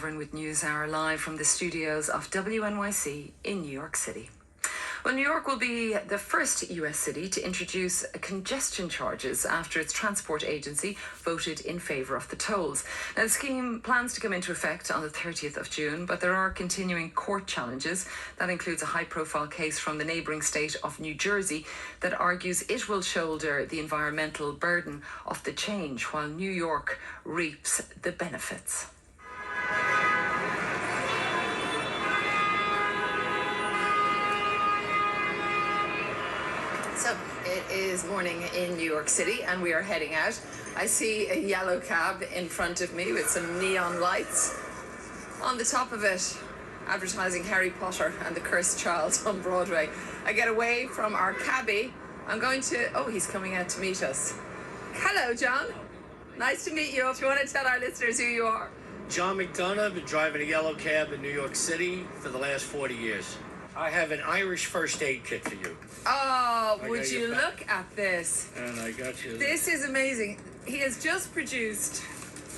With NewsHour live from the studios of WNYC in New York City. Well, New York will be the first US city to introduce congestion charges after its transport agency voted in favour of the tolls. Now, the scheme plans to come into effect on the 30th of June, but there are continuing court challenges. That includes a high-profile case from the neighbouring state of New Jersey that argues it will shoulder the environmental burden of the change while New York reaps the benefits. So it is morning in New York City and we are heading out. I see a yellow cab in front of me with some neon lights. On the top of it, advertising Harry Potter and the Cursed Child on Broadway. I get away from our cabbie. I'm going to... Oh, he's coming out to meet us. Hello, John. Nice to meet you. If you want to tell our listeners who you are. John McDonough. I've been driving a yellow cab in New York City for the last 40 years. I have an Irish first aid kit for you. Oh, would you look at this? And I got you. This is amazing. He has just produced,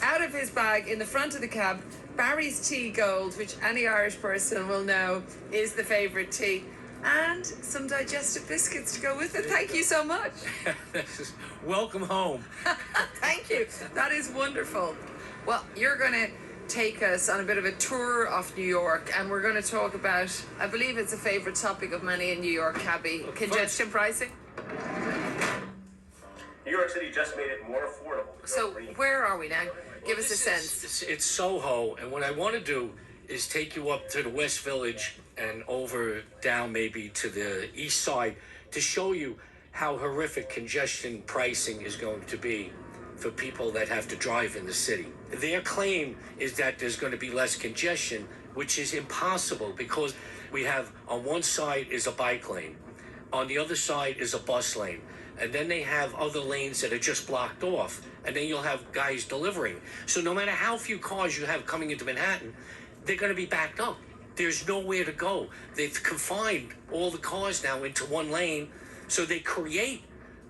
out of his bag in the front of the cab, Barry's Tea Gold, which any Irish person will know is the favourite tea, and some digestive biscuits to go with it. Thank you so much. Welcome home. Thank you. That is wonderful. Well, you're going to take us on a bit of a tour of New York, and we're going to talk about, I believe it's a favourite topic of many in New York, cabbie, congestion pricing. New York City just made it more affordable. So where are we now? Give us a sense. It's Soho, and what I want to do is take you up to the West Village and over down maybe to the East Side to show you how horrific congestion pricing is going to be for people that have to drive in the city. Their claim is that there's going to be less congestion, which is impossible because we have on one side is a bike lane, on the other side is a bus lane, and then they have other lanes that are just blocked off, and then you'll have guys delivering. So no matter how few cars you have coming into Manhattan, they're going to be backed up. There's nowhere to go. They've confined all the cars now into one lane, so they create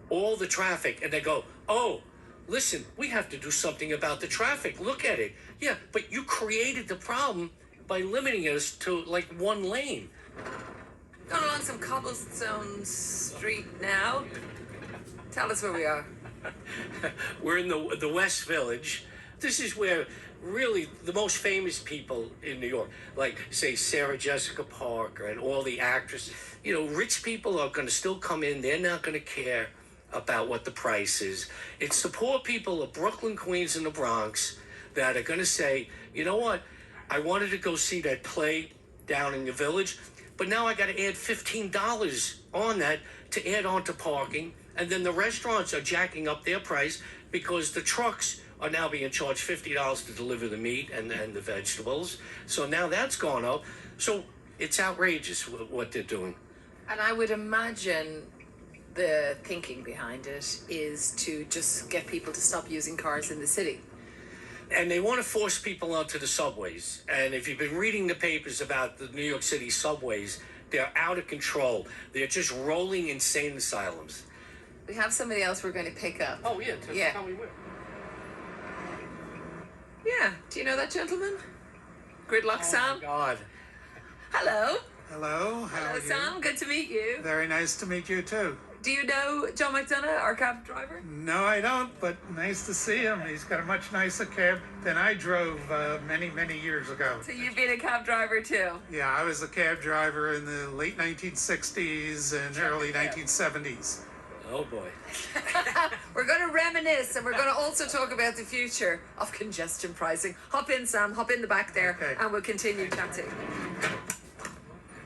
all the traffic, and they go, oh, listen, we have to do something about the traffic. Look at it. Yeah, but you created the problem by limiting us to like one lane. Going along some cobblestone street now. Tell us where we are. We're in the West Village. This is where really the most famous people in New York, like say Sarah Jessica Parker and all the actresses, you know, rich people are going to still come in. They're not going to care about what the price is. It's the poor people of Brooklyn, Queens, and the Bronx that are going to say, you know what, I wanted to go see that play down in the Village, but now I got to add $15 on that to add on to parking, and then the restaurants are jacking up their price because the trucks are now being charged $50 to deliver the meat and the vegetables. So now that's gone up. So it's outrageous what they're doing. And I would imagine the thinking behind it is to just get people to stop using cars in the city. And they want to force people onto the subways. And if you've been reading the papers about the New York City subways, they're out of control. They're just rolling insane asylums. We have somebody else we're going to pick up. Oh, yeah. Yeah. How we were. Yeah. Do you know that gentleman? Gridlock Sam? Oh, my God. Hello. Hello. How Hello, are you? Sam. Good to meet you. Very nice to meet you, too. Do you know John McDonough, our cab driver? No, I don't, but nice to see him. He's got a much nicer cab than I drove many, many years ago. So you've been a cab driver too? Yeah, I was a cab driver in the late 1960s and early 1970s. Oh, boy. We're going to reminisce, and we're going to also talk about the future of congestion pricing. Hop in, Sam. Hop in the back there, Okay. and we'll continue chatting.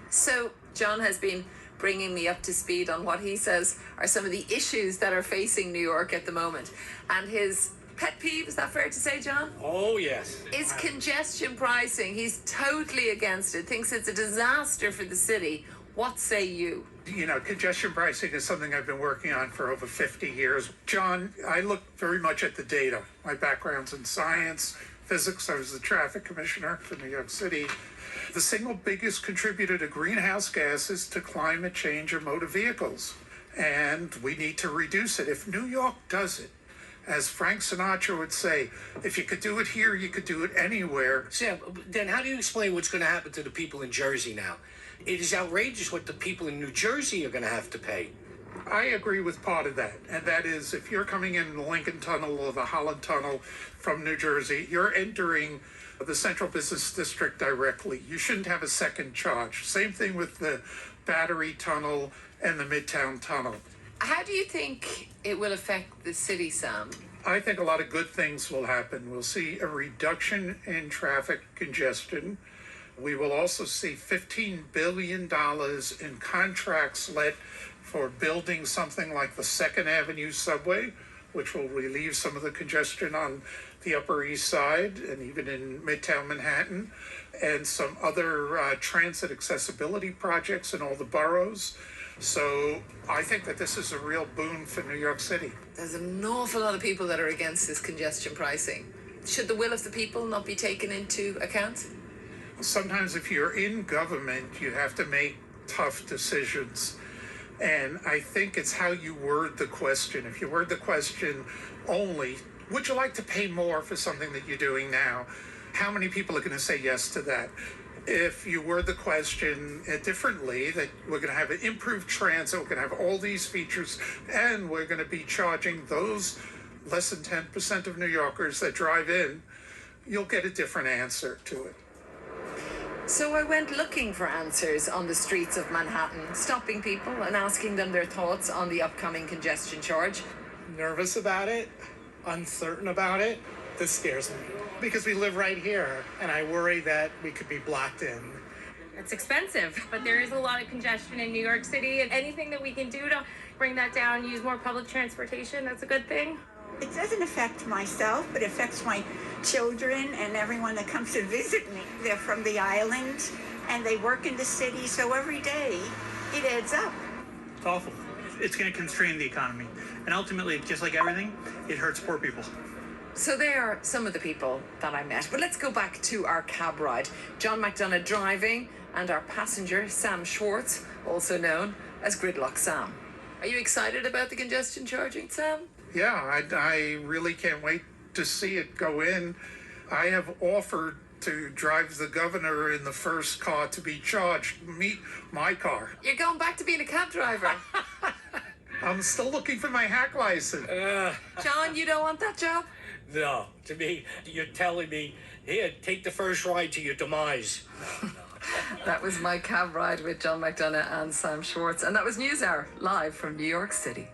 So John has been bringing me up to speed on what he says are some of the issues that are facing New York at the moment. And his pet peeve, is that fair to say, John? Oh, yes. Is congestion pricing. He's totally against it, thinks it's a disaster for the city. What say you? You know, congestion pricing is something I've been working on for over 50 years. John, I look very much at the data. My background's in science, physics. I was the traffic commissioner for New York City. The single biggest contributor to greenhouse gases to climate change are motor vehicles, and we need to reduce it. If New York does it, As Frank Sinatra would say, if you could do it here, you could do it anywhere. Sam, then how do you explain what's going to happen to the people in Jersey now? It is outrageous what the people in New Jersey are going to have to pay. I agree with part of that, and that is if you're coming in the Lincoln Tunnel or the Holland Tunnel from New Jersey, you're entering the Central Business District directly. You shouldn't have a second charge. Same thing with the Battery Tunnel and the Midtown Tunnel. How do you think it will affect the city, Sam? I think a lot of good things will happen. We'll see a reduction in traffic congestion. We will also see $15 billion in contracts let for building something like the 2nd Avenue subway, which will relieve some of the congestion on the Upper East Side and even in Midtown Manhattan, and some other transit accessibility projects in all the boroughs. So I think that this is a real boon for New York City. There's an awful lot of people that are against this congestion pricing. Should the will of the people not be taken into account? Sometimes if you're in government, you have to make tough decisions. And I think it's how you word the question. If you word the question only, would you like to pay more for something that you're doing now? How many people are going to say yes to that? If you word the question differently, that we're going to have an improved transit, we're going to have all these features, and we're going to be charging those less than 10% of New Yorkers that drive in, you'll get a different answer to it. So I went looking for answers on the streets of Manhattan, stopping people and asking them their thoughts on the upcoming congestion charge. Nervous about it, uncertain about it. This scares me because we live right here and I worry that we could be blocked in. It's expensive, but there is a lot of congestion in New York City, and anything that we can do to bring that down, use more public transportation, that's a good thing. It doesn't affect myself, but it affects my children and everyone that comes to visit me. They're from the island and they work in the city, so every day it adds up. It's awful. It's going to constrain the economy. And ultimately, just like everything, it hurts poor people. So they are some of the people that I met. But let's go back to our cab ride. John McDonough driving and our passenger, Sam Schwartz, also known as Gridlock Sam. Are you excited about the congestion charging, Sam? Yeah, I really can't wait to see it go in. I have offered to drive the governor in the first car to be charged, meet my car. You're going back to being a cab driver. I'm still looking for my hack license. John, you don't want that job? No, to me, you're telling me, here, take the first ride to your demise. That was my cab ride with John McDonough and Sam Schwartz. And that was NewsHour, live from New York City.